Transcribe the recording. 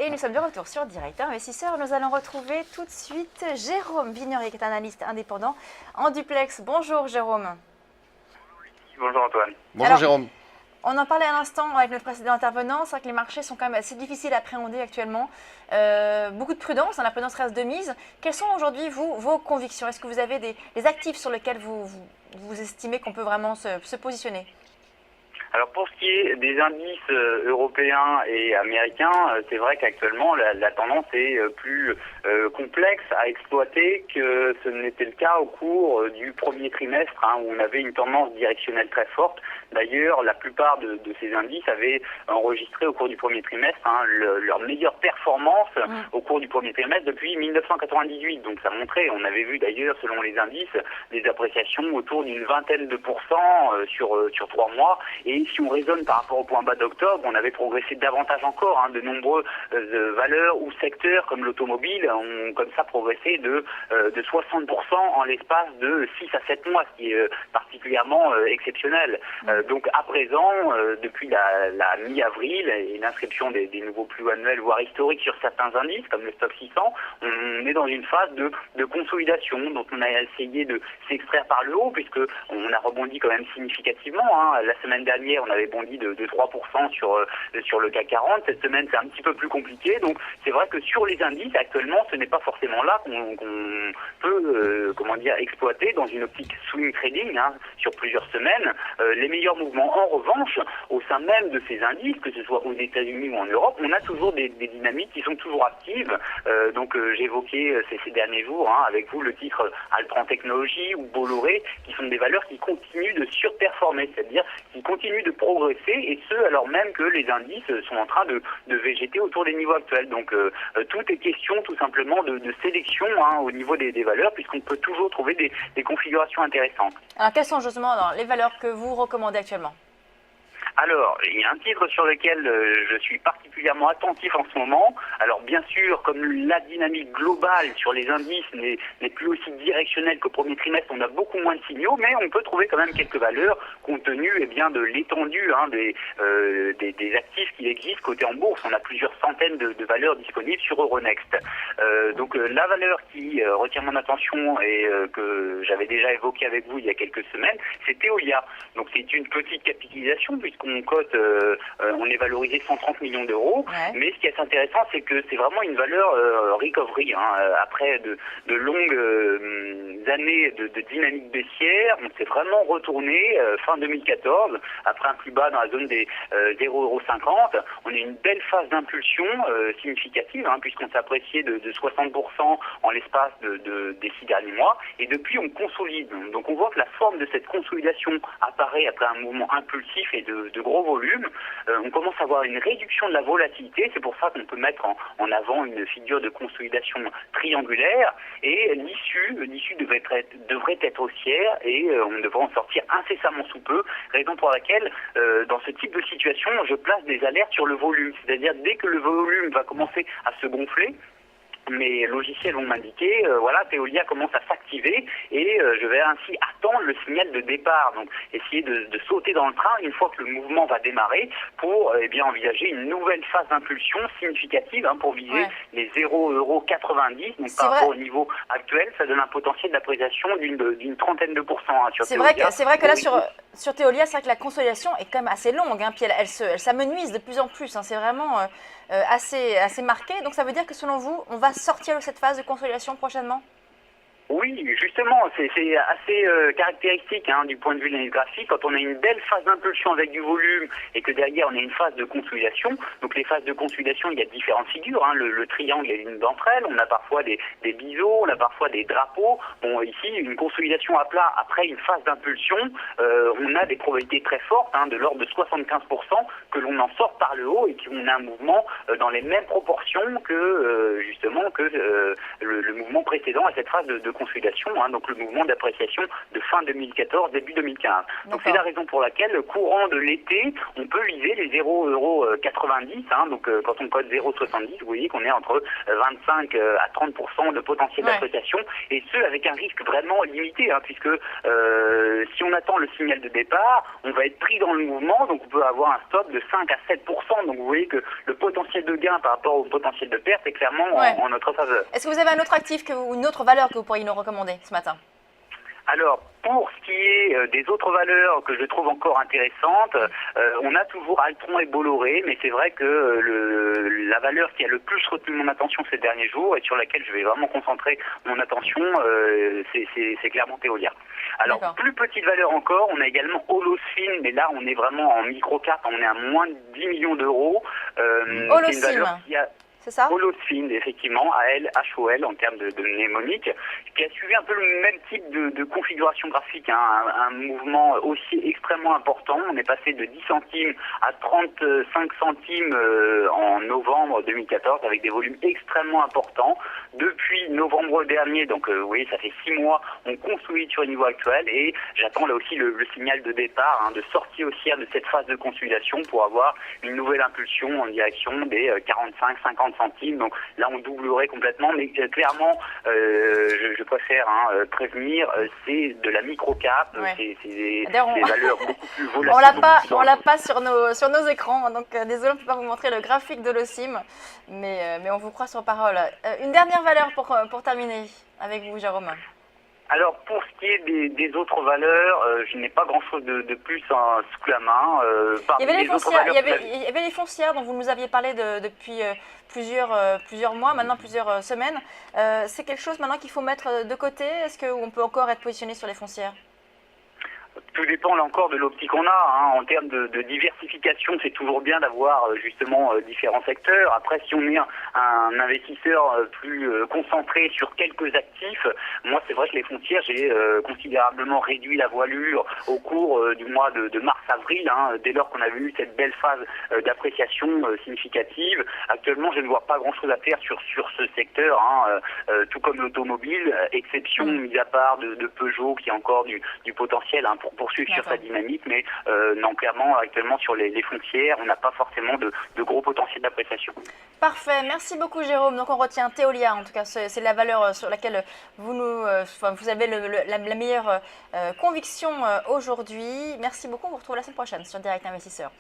Et nous sommes de retour sur Directeur Investisseur. Nous allons retrouver tout de suite Jérôme Vignorier, qui est analyste indépendant en duplex. Bonjour Jérôme. Bonjour Antoine. Bonjour Jérôme. On en parlait à l'instant avec notre précédent intervenant. C'est vrai que les marchés sont quand même assez difficiles à appréhender actuellement. Beaucoup de prudence, la prudence reste de mise. Quelles sont aujourd'hui vos convictions? Est-ce que vous avez des actifs sur lesquels vous estimez qu'on peut vraiment se positionner? Alors pour ce qui est des indices européens et américains, c'est vrai qu'actuellement la tendance est plus complexe à exploiter que ce n'était le cas au cours du premier trimestre, où on avait une tendance directionnelle très forte. D'ailleurs, la plupart de ces indices avaient enregistré au cours du premier trimestre leur meilleure performance au cours du premier trimestre depuis 1998. Donc ça montrait, on avait vu d'ailleurs selon les indices, des appréciations autour d'une vingtaine de pourcents sur 3 mois. Et si on raisonne par rapport au point bas d'octobre, on avait progressé davantage encore. De nombreux valeurs ou secteurs comme l'automobile ont comme ça progressé de 60% en l'espace de 6 à 7 mois, ce qui est particulièrement exceptionnel. Donc à présent, depuis la mi-avril et l'inscription des nouveaux plus annuels, voire historiques sur certains indices, comme le Stock 600, on est dans une phase de consolidation dont on a essayé de s'extraire par le haut, puisque on a rebondi quand même significativement. La semaine dernière, on avait bondi de 3% sur le CAC 40. Cette semaine, c'est un petit peu plus compliqué. Donc c'est vrai que sur les indices, actuellement, ce n'est pas forcément là qu'on peut exploiter dans une optique swing trading sur plusieurs semaines les meilleurs mouvements. En revanche, au sein même de ces indices, que ce soit aux États-Unis ou en Europe, on a toujours des dynamiques qui sont toujours actives. J'ai évoqué ces derniers jours avec vous le titre Altran Technologies ou Bolloré, qui sont des valeurs qui continuent de surperformer, c'est-à-dire qui continuent de progresser, et ce alors même que les indices sont en train de végéter autour des niveaux actuels. Donc tout est question tout simplement de sélection au niveau des valeurs, puisqu'on peut toujours trouver des configurations intéressantes. Alors quelles sont justement les valeurs que vous recommandez actuellement? Alors, il y a un titre sur lequel je suis particulièrement attentif en ce moment. Alors, bien sûr, comme la dynamique globale sur les indices n'est plus aussi directionnelle qu'au premier trimestre, on a beaucoup moins de signaux, mais on peut trouver quand même quelques valeurs compte tenu de l'étendue des actifs qui existent côté en bourse. On a plusieurs centaines de valeurs disponibles sur Euronext. Donc, la valeur qui retient mon attention et que j'avais déjà évoquée avec vous il y a quelques semaines, c'est Veolia. Donc, c'est une petite capitalisation puisqu'on cote, on est valorisé 130 millions d'euros. Ouais. Mais ce qui est intéressant, c'est que c'est vraiment une valeur recovery. Après de longues années de dynamique baissière, on s'est vraiment retourné fin 2014, après un plus bas dans la zone des 0,50 €. On a une belle phase d'impulsion significative, puisqu'on s'est apprécié de 60% en l'espace des 6 derniers mois. Et depuis, on consolide. Donc on voit que la forme de cette consolidation apparaît après un mouvement impulsif et de gros volumes. On commence à avoir une réduction de la volatilité. C'est pour ça qu'on peut mettre en avant une figure de consolidation triangulaire. Et l'issue devrait être haussière et on devrait en sortir incessamment sous peu. Raison pour laquelle, dans ce type de situation, je place des alertes sur le volume. C'est-à-dire, dès que le volume va commencer à se gonfler, mes logiciels vont m'indiquer, Veolia commence à s'activer et je vais ainsi attendre le signal de départ. Donc essayer de sauter dans le train une fois que le mouvement va démarrer pour envisager une nouvelle phase d'impulsion significative pour viser les 0,90 €. Donc par rapport au niveau actuel, ça donne un potentiel d'appréciation d'une trentaine de pourcents sur Veolia. C'est vrai que là sur Veolia, c'est vrai que la consolidation est quand même assez longue, puis elle s'amenuise de plus en plus. C'est vraiment assez marqué. Donc ça veut dire que selon vous, on va sortir de cette phase de consolidation prochainement? Oui, justement, c'est assez caractéristique du point de vue de l'analyse graphique. Quand on a une belle phase d'impulsion avec du volume et que derrière on a une phase de consolidation, donc les phases de consolidation, il y a différentes figures. Le triangle est une d'entre elles. On a parfois des biseaux, on a parfois des drapeaux. Bon, ici, une consolidation à plat après une phase d'impulsion, on a des probabilités très fortes, de l'ordre de 75%, que l'on en sort par le haut et qu'on a un mouvement dans les mêmes proportions que le mouvement mouvement précédent à cette phase de consolidation, hein, donc le mouvement d'appréciation de fin 2014, début 2015. Donc c'est la raison pour laquelle, courant de l'été, on peut viser les 0,90 €, hein, donc quand on code 0,70, vous voyez qu'on est entre 25 à 30% de potentiel d'appréciation, et ce avec un risque vraiment limité, hein, puisque si on attend le signal de départ, on va être pris dans le mouvement, donc on peut avoir un stop de 5 à 7%, donc vous voyez que le potentiel de gain par rapport au potentiel de perte est clairement en notre faveur. Est-ce que vous avez un autre actif ou une autre valeur que vous pourriez nous recommander ce matin? Alors, pour ce qui est des autres valeurs que je trouve encore intéressantes, on a toujours Altron et Bolloré, mais c'est vrai que la valeur qui a le plus retenu mon attention ces derniers jours et sur laquelle je vais vraiment concentrer mon attention, c'est clairement Veolia. Alors, plus petite valeur encore, on a également Holocim, mais là on est vraiment en micro-cap, on est à moins de 10 millions d'euros. C'est une valeur qui a... C'est ça? Holocim, effectivement, AL, en termes de mnémonique, qui a suivi un peu le même type de configuration graphique, hein, un mouvement aussi extrêmement important. On est passé de 10 centimes à 35 centimes en novembre 2014, avec des volumes extrêmement importants. Depuis novembre dernier, donc vous voyez, ça fait 6 mois, on consolide sur le niveau actuel, et j'attends là aussi le signal de départ, hein, de sortie haussière de cette phase de consolidation pour avoir une nouvelle impulsion en direction des 45-50 centimes. Donc là, on doublerait complètement, mais clairement, je préfère prévenir, c'est de la micro-cap, c'est des valeurs beaucoup plus volatiles. On l'a pas sur nos écrans, donc désolé, on ne peut pas vous montrer le graphique de l'Holocim, mais on vous croit sur parole. Une dernière valeur pour terminer avec vous, Jérôme. Alors, pour ce qui est des autres valeurs, je n'ai pas grand-chose de plus sous la main. Il y avait les foncières dont vous nous aviez parlé depuis plusieurs mois, maintenant plusieurs semaines. C'est quelque chose maintenant qu'il faut mettre de côté? Est-ce qu'on peut encore être positionné sur les foncières? Tout dépend là encore de l'optique qu'on a, hein. En termes de diversification, c'est toujours bien d'avoir justement différents secteurs. Après, si on est un investisseur plus concentré sur quelques actifs, moi c'est vrai que les foncières, j'ai considérablement réduit la voilure au cours du mois de mars-avril, hein, dès lors qu'on avait eu cette belle phase d'appréciation significative. Actuellement, je ne vois pas grand-chose à faire sur ce secteur, hein, tout comme l'automobile, exception mise à part de Peugeot qui a encore du potentiel, hein, pour poursuivre sur sa dynamique, mais non, clairement, actuellement, sur les foncières, on n'a pas forcément de gros potentiel d'appréciation. Parfait, merci beaucoup Jérôme. Donc on retient Veolia, en tout cas c'est la valeur sur laquelle vous avez la meilleure conviction aujourd'hui. Merci beaucoup, on vous retrouve la semaine prochaine sur Direct Investisseur.